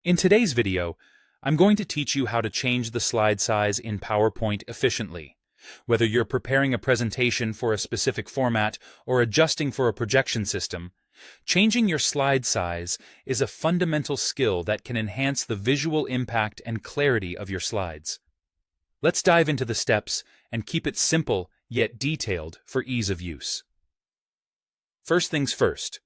In today's video, I'm going to teach you how to change the slide size in PowerPoint efficiently. Whether you're preparing a presentation for a specific format or adjusting for a projection system, changing your slide size is a fundamental skill that can enhance the visual impact and clarity of your slides. Let's dive into the steps and keep it simple yet detailed for ease of use. First things first,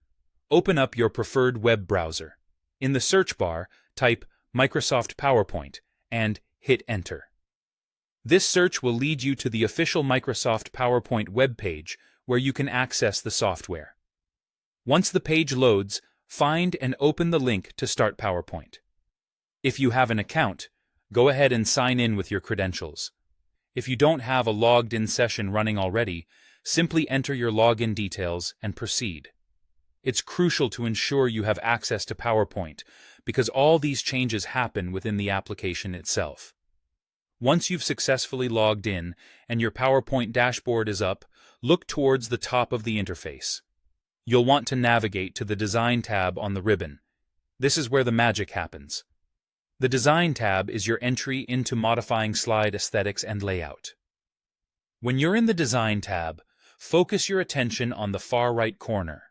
open up your preferred web browser. In the search bar, type Microsoft PowerPoint and hit Enter. This search will lead you to the official Microsoft PowerPoint webpage where you can access the software. Once the page loads, find and open the link to start PowerPoint. If you have an account, go ahead and sign in with your credentials. If you don't have a logged-in session running already, simply enter your login details and proceed. It's crucial to ensure you have access to PowerPoint because all these changes happen within the application itself. Once you've successfully logged in and your PowerPoint dashboard is up, look towards the top of the interface. You'll want to navigate to the Design tab on the ribbon. This is where the magic happens. The Design tab is your entry into modifying slide aesthetics and layout. When you're in the Design tab, focus your attention on the far right corner.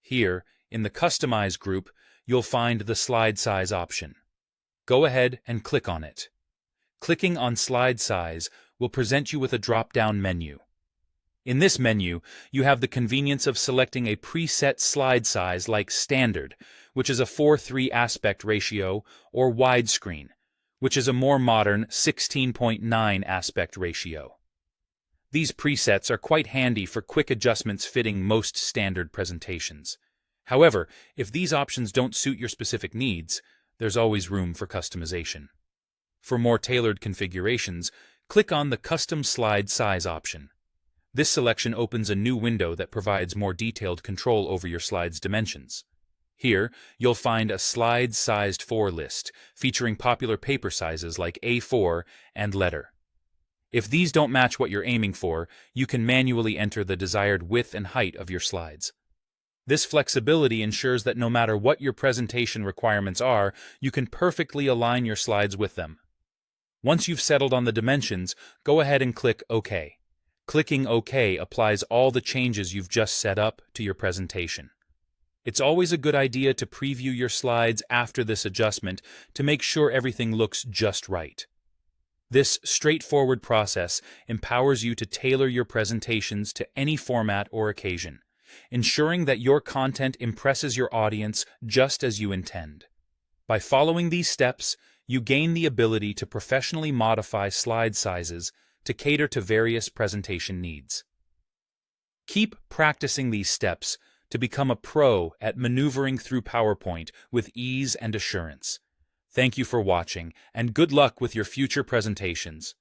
Here, in the Customize group, you'll find the slide size option. Go ahead and click on it. Clicking on slide size will present you with a drop-down menu. In this menu, you have the convenience of selecting a preset slide size like Standard, which is a 4:3 aspect ratio, or Widescreen, which is a more modern 16:9 aspect ratio. These presets are quite handy for quick adjustments fitting most standard presentations. However, if these options don't suit your specific needs, there's always room for customization. For more tailored configurations, click on the Custom Slide Size option. This selection opens a new window that provides more detailed control over your slide's dimensions. Here, you'll find a slide-sized for list featuring popular paper sizes like A4 and letter. If these don't match what you're aiming for, you can manually enter the desired width and height of your slides. This flexibility ensures that no matter what your presentation requirements are, you can perfectly align your slides with them. Once you've settled on the dimensions, go ahead and click OK. Clicking OK applies all the changes you've just set up to your presentation. It's always a good idea to preview your slides after this adjustment to make sure everything looks just right. This straightforward process empowers you to tailor your presentations to any format or occasion, ensuring that your content impresses your audience just as you intend. By following these steps, you gain the ability to professionally modify slide sizes to cater to various presentation needs. Keep practicing these steps to become a pro at maneuvering through PowerPoint with ease and assurance. Thank you for watching, and good luck with your future presentations.